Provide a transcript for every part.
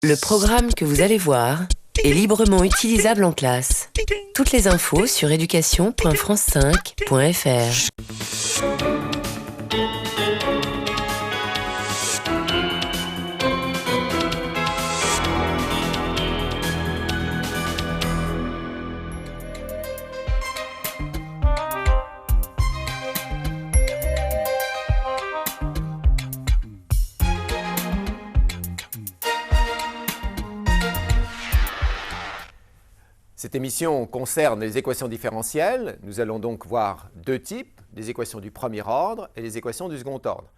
Le programme que vous allez voir est librement utilisable en classe. Toutes les infos sur éducation.france5.fr. Cette émission concerne les équations différentielles. Nous allons donc voir deux types, les équations du premier ordre et les équations du second ordre.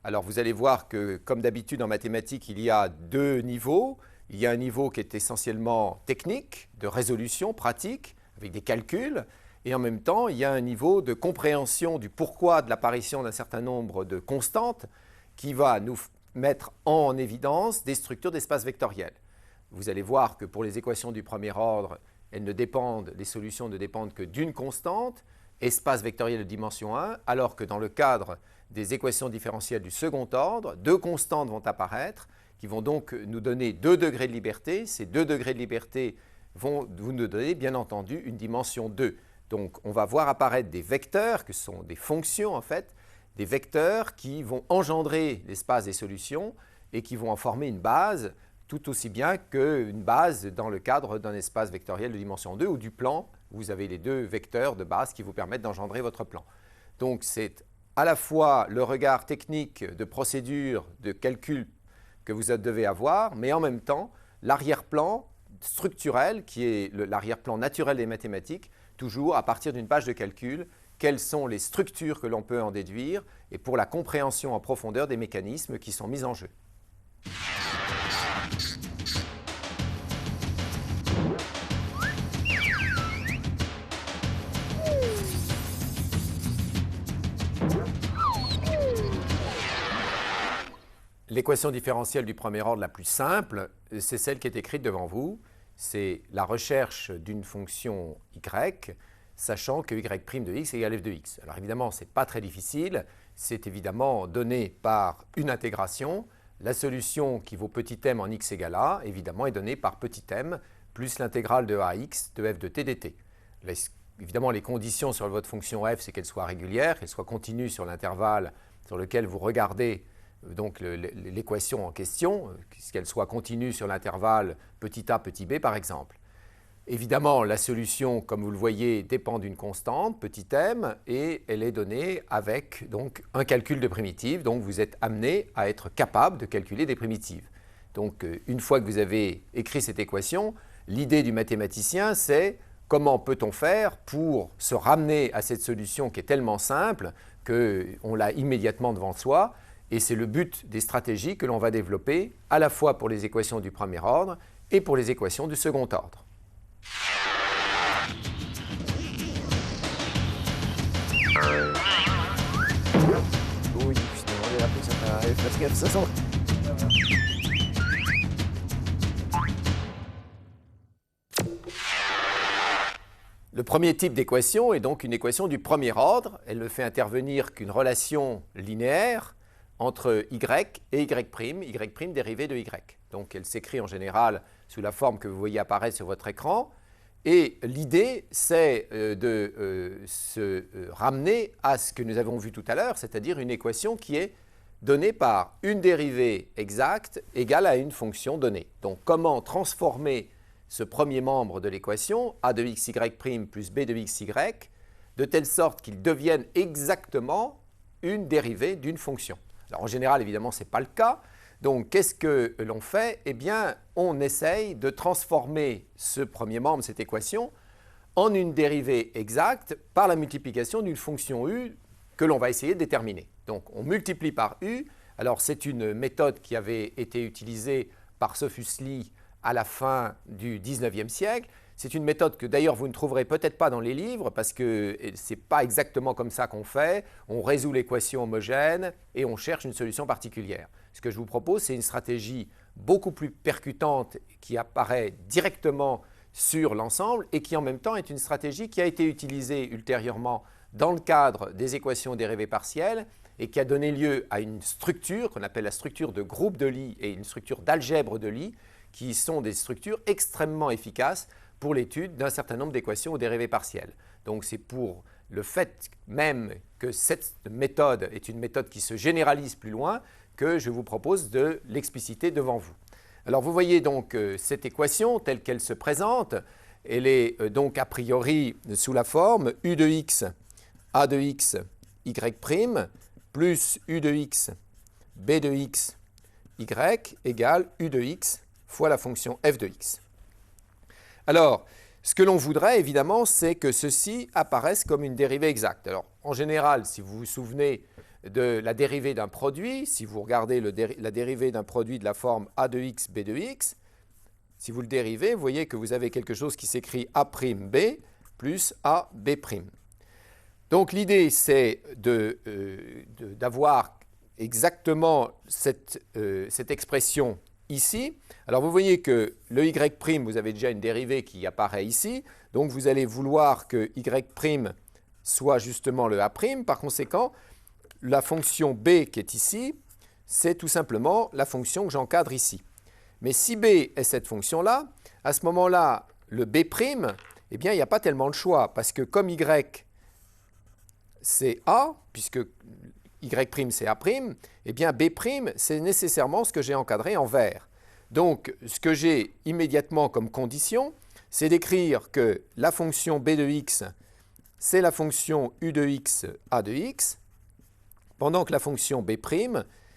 Alors vous allez voir que, comme d'habitude en mathématiques, il y a deux niveaux. Il y a un niveau qui est essentiellement technique, de résolution pratique, avec des calculs, et en même temps, il y a un niveau de compréhension du pourquoi de l'apparition d'un certain nombre de constantes qui va nous mettre en évidence des structures d'espace vectoriel. Vous allez voir que pour les équations du premier ordre, les solutions ne dépendent que d'une constante, espace vectoriel de dimension 1, alors que dans le cadre des équations différentielles du second ordre, deux constantes vont apparaître qui vont donc nous donner 2 degrés de liberté. Ces 2 degrés de liberté vont nous donner, bien entendu, une dimension 2. Donc on va voir apparaître des vecteurs, que sont des fonctions en fait, des vecteurs qui vont engendrer l'espace des solutions et qui vont en former une base, tout aussi bien qu'une base dans le cadre d'un espace vectoriel de dimension 2 ou du plan. Vous avez les deux vecteurs de base qui vous permettent d'engendrer votre plan. Donc c'est à la fois le regard technique de procédure, de calcul que vous devez avoir, mais en même temps l'arrière-plan structurel qui est l'arrière-plan naturel des mathématiques, toujours à partir d'une page de calcul, quelles sont les structures que l'on peut en déduire et pour la compréhension en profondeur des mécanismes qui sont mis en jeu. L'équation différentielle du premier ordre la plus simple, c'est celle qui est écrite devant vous. C'est la recherche d'une fonction y, sachant que y' de x égale f de x. Alors évidemment, ce n'est pas très difficile. C'est évidemment donné par une intégration. La solution qui vaut petit m en x égale a, évidemment, est donnée par petit m plus l'intégrale de ax de f de t dt. Évidemment, les conditions sur votre fonction f, c'est qu'elle soit régulière, qu'elle soit continue sur l'intervalle sur lequel vous regardez donc l'équation en question, qu'elle soit continue sur l'intervalle petit a, petit b par exemple. Évidemment, la solution, comme vous le voyez, dépend d'une constante, petit m, et elle est donnée avec donc, un calcul de primitives. Donc vous êtes amené à être capable de calculer des primitives. Donc une fois que vous avez écrit cette équation, l'idée du mathématicien, c'est comment peut-on faire pour se ramener à cette solution qui est tellement simple qu'on l'a immédiatement devant soi. Et c'est le but des stratégies que l'on va développer à la fois pour les équations du premier ordre et pour les équations du second ordre. Le premier type d'équation est donc une équation du premier ordre. Elle ne fait intervenir qu'une relation linéaire entre y et y' dérivé de y. Donc elle s'écrit en général sous la forme que vous voyez apparaître sur votre écran. Et l'idée, c'est de se ramener à ce que nous avons vu tout à l'heure, c'est-à-dire une équation qui est donnée par une dérivée exacte égale à une fonction donnée. Donc comment transformer ce premier membre de l'équation, a de xy' plus b de xy, de telle sorte qu'il devienne exactement une dérivée d'une fonction. Alors en général, évidemment, ce n'est pas le cas. Donc qu'est-ce que l'on fait? Eh bien, on essaye de transformer ce premier membre de cette équation en une dérivée exacte par la multiplication d'une fonction u que l'on va essayer de déterminer. Donc on multiplie par u. Alors c'est une méthode qui avait été utilisée par Sophus Lie à la fin du XIXe siècle. C'est une méthode que d'ailleurs vous ne trouverez peut-être pas dans les livres parce que ce n'est pas exactement comme ça qu'on fait. On résout l'équation homogène et on cherche une solution particulière. Ce que je vous propose, c'est une stratégie beaucoup plus percutante qui apparaît directement sur l'ensemble et qui en même temps est une stratégie qui a été utilisée ultérieurement dans le cadre des équations dérivées partielles et qui a donné lieu à une structure qu'on appelle la structure de groupe de Lie et une structure d'algèbre de Lie qui sont des structures extrêmement efficaces pour l'étude d'un certain nombre d'équations aux dérivées partielles. Donc c'est pour le fait même que cette méthode est une méthode qui se généralise plus loin que je vous propose de l'expliciter devant vous. Alors vous voyez donc cette équation telle qu'elle se présente, elle est donc a priori sous la forme u de x, a de x, y' plus u de x, b de x, y égale u de x fois la fonction f de x. Alors, ce que l'on voudrait évidemment, c'est que ceci apparaisse comme une dérivée exacte. Alors, en général, si vous vous souvenez de la dérivée d'un produit, si vous regardez la dérivée d'un produit de la forme a de x, b de x, si vous le dérivez, vous voyez que vous avez quelque chose qui s'écrit a'b plus ab'. Donc l'idée, c'est d'avoir exactement cette expression ici. Alors vous voyez que le y', vous avez déjà une dérivée qui apparaît ici. Donc vous allez vouloir que y' soit justement le a'. Par conséquent, la fonction b qui est ici, c'est tout simplement la fonction que j'encadre ici. Mais si b est cette fonction-là, à ce moment-là, le b', eh bien, il n'y a pas tellement de choix, parce que comme y c'est a, puisque y' c'est a', eh bien b', c'est nécessairement ce que j'ai encadré en vert. Donc, ce que j'ai immédiatement comme condition, c'est d'écrire que la fonction b de x, c'est la fonction u de x, a de x, pendant que la fonction b',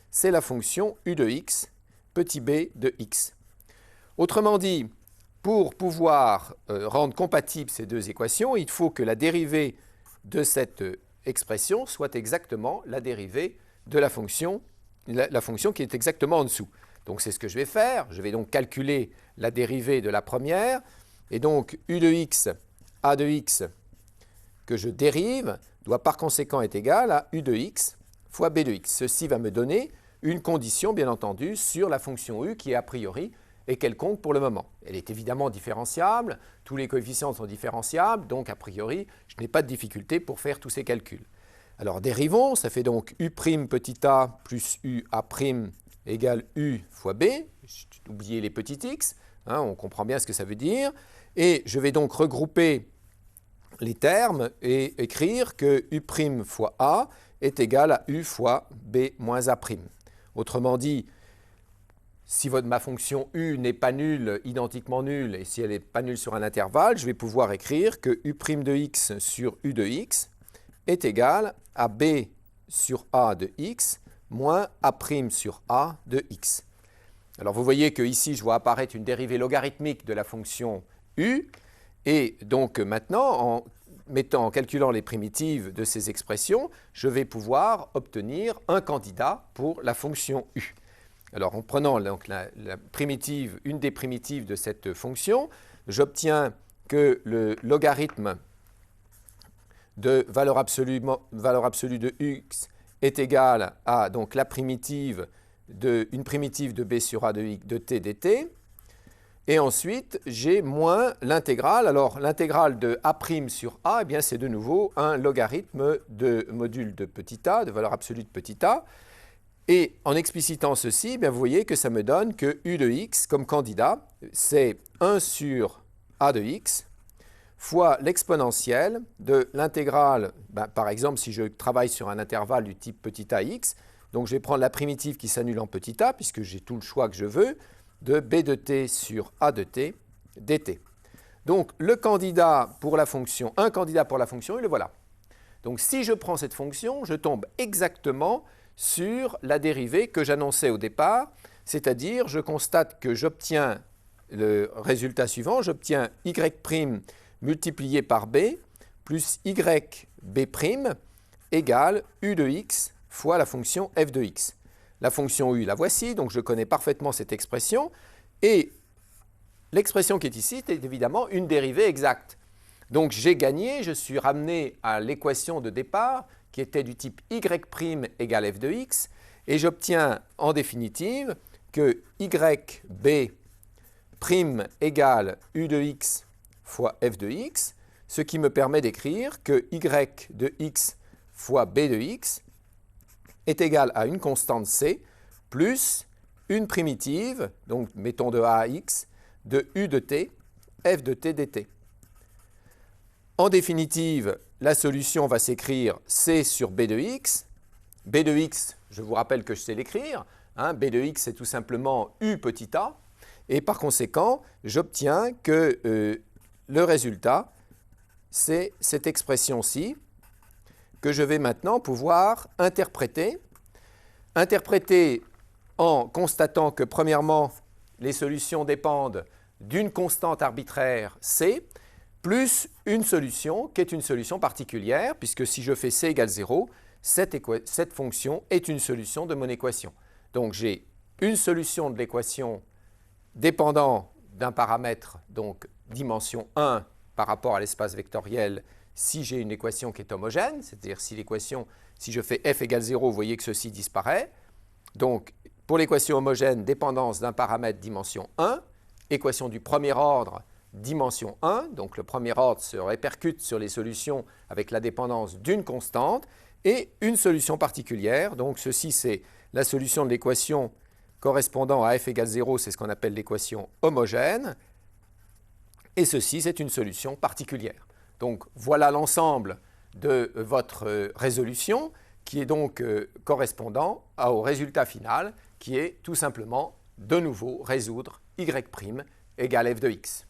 c'est la fonction u de x, petit b de x. Autrement dit, pour pouvoir rendre compatibles ces deux équations, il faut que la dérivée de cette expression soit exactement la dérivée de la fonction qui est exactement en dessous. Donc c'est ce que je vais faire. Je vais donc calculer la dérivée de la première. Et donc u de x, a de x, que je dérive, doit par conséquent être égal à u de x fois b de x. Ceci va me donner une condition, bien entendu, sur la fonction u qui, a priori, est quelconque pour le moment. Elle est évidemment différenciable, tous les coefficients sont différenciables, donc, a priori, je n'ai pas de difficulté pour faire tous ces calculs. Alors, dérivons, ça fait donc u' petit a plus u a' égale u fois b. J'ai oublié les petits x, on comprend bien ce que ça veut dire. Et je vais donc regrouper les termes et écrire que u' fois a est égal à u fois b moins a'. Autrement dit, si ma fonction u n'est pas nulle, identiquement nulle, et si elle n'est pas nulle sur un intervalle, je vais pouvoir écrire que u' de x sur u de x est égal à b sur a de x moins a' sur a de x. Alors vous voyez que ici, je vois apparaître une dérivée logarithmique de la fonction u, et donc maintenant, en calculant les primitives de ces expressions, je vais pouvoir obtenir un candidat pour la fonction u. Alors en prenant donc une des primitives de cette fonction, j'obtiens que le logarithme de valeur absolue de x est égal à donc, une primitive de b sur a de t dt. Et ensuite, j'ai moins l'intégrale. Alors, l'intégrale de a' sur a, eh bien, c'est de nouveau un logarithme de module de petit a, de valeur absolue de petit a. Et en explicitant ceci, eh bien, vous voyez que ça me donne que u de x comme candidat, c'est 1 sur a de x fois l'exponentielle de l'intégrale, par exemple, si je travaille sur un intervalle du type petit ax, donc je vais prendre la primitive qui s'annule en petit a, puisque j'ai tout le choix que je veux, de b de t sur a de t dt. Donc le candidat pour la fonction, un candidat pour la fonction, et le voilà. Donc si je prends cette fonction, je tombe exactement sur la dérivée que j'annonçais au départ, c'est-à-dire je constate que j'obtiens le résultat suivant, j'obtiens y' multiplié par b plus yb' égale u de x fois la fonction f de x. La fonction u, la voici, donc je connais parfaitement cette expression, et l'expression qui est ici est évidemment une dérivée exacte. Donc j'ai gagné, je suis ramené à l'équation de départ, qui était du type y' égale f de x, et j'obtiens en définitive que yb' égale u de x fois f de x, ce qui me permet d'écrire que y de x fois b de x est égal à une constante c plus une primitive, donc mettons de A à X, de U de t, f de t dt. En définitive, la solution va s'écrire C sur B de X. B de X, je vous rappelle que je sais l'écrire. B de X, c'est tout simplement U petit a. Et par conséquent, j'obtiens que le résultat, c'est cette expression-ci que je vais maintenant pouvoir interpréter. Interpréter en constatant que, premièrement, les solutions dépendent d'une constante arbitraire C, plus une solution qui est une solution particulière, puisque si je fais C égale 0, cette fonction est une solution de mon équation. Donc j'ai une solution de l'équation dépendant d'un paramètre, donc dimension 1 par rapport à l'espace vectoriel, si j'ai une équation qui est homogène, c'est-à-dire si je fais f égale 0, vous voyez que ceci disparaît. Donc pour l'équation homogène, dépendance d'un paramètre dimension 1, équation du premier ordre, dimension 1, donc le premier ordre se répercute sur les solutions avec la dépendance d'une constante, et une solution particulière, donc ceci c'est la solution de l'équation correspondant à f égale 0, c'est ce qu'on appelle l'équation homogène, et ceci c'est une solution particulière. Donc voilà l'ensemble de votre résolution qui est donc correspondant au résultat final qui est tout simplement de nouveau résoudre y' égale f de x.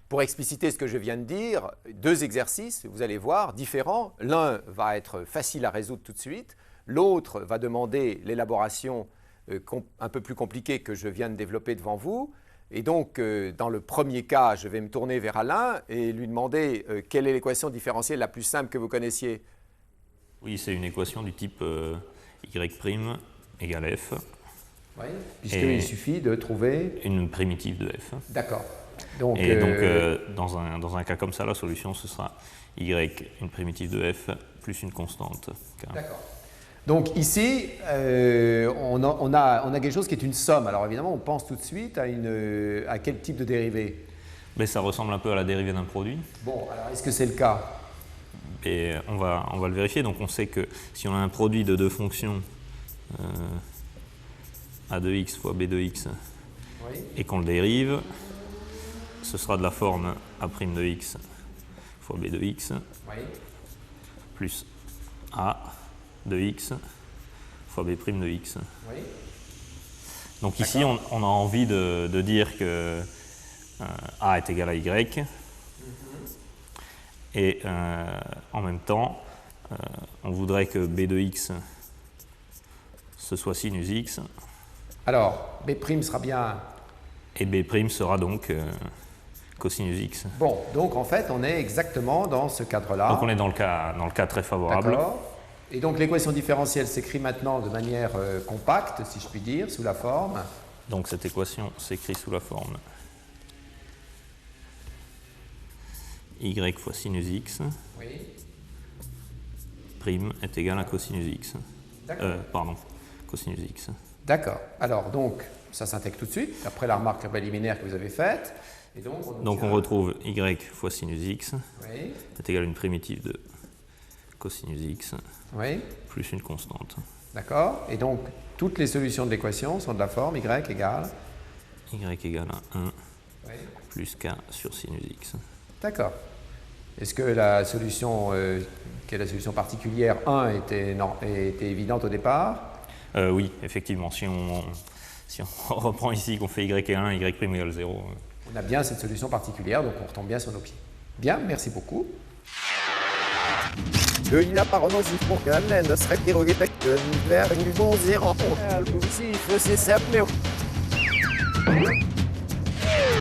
Pour expliciter ce que je viens de dire, deux exercices, vous allez voir, différents. L'un va être facile à résoudre tout de suite, l'autre va demander l'élaboration un peu plus compliquée que je viens de développer devant vous. Et donc, dans le premier cas, je vais me tourner vers Alain et lui demander quelle est l'équation différentielle la plus simple que vous connaissiez. Oui, c'est une équation du type y' égale f. Oui, puisqu'il suffit de trouver une primitive de f. D'accord. Donc, dans un cas comme ça, la solution, ce sera y, une primitive de f, plus une constante. D'accord. Donc ici, on a quelque chose qui est une somme. Alors évidemment, on pense tout de suite à quel type de dérivée? Mais ça ressemble un peu à la dérivée d'un produit. Bon, alors est-ce que c'est le cas? Et on va le vérifier. Donc on sait que si on a un produit de deux fonctions, a de x fois b de x, oui, et qu'on le dérive, ce sera de la forme a' de x fois b de x, oui, plus a de x fois b' de x. Oui. Donc ici, on a envie de dire que a est égal à y, et en même temps, on voudrait que b de x, ce soit sinus x. Alors, b' sera bien... Et b' sera donc cosinus x. Bon, donc en fait, on est exactement dans ce cadre-là. Donc on est dans le cas très favorable. D'accord. Et donc l'équation différentielle s'écrit maintenant de manière compacte, si je puis dire, sous la forme. Donc cette équation s'écrit sous la forme y fois sinus x, oui, prime est égal à cosinus x. Cosinus x. D'accord. Alors donc, ça s'intègre tout de suite, après la remarque préliminaire que vous avez faite. Et donc on retrouve y fois sinus x, oui, est égal à une primitive de cosinus x, oui, plus une constante. D'accord. Et donc, toutes les solutions de l'équation sont de la forme y égale à 1, oui, plus k sur sinus x. D'accord. Est-ce que la solution, qui est la solution particulière 1, était évidente au départ? Oui, effectivement. Si on reprend ici qu'on fait y égale 1, y' égale 0. On a bien cette solution particulière, donc on retombe bien sur nos pieds. Bien, merci beaucoup. Il apparemment pour que la serait vers une bon zéro. C'est simple.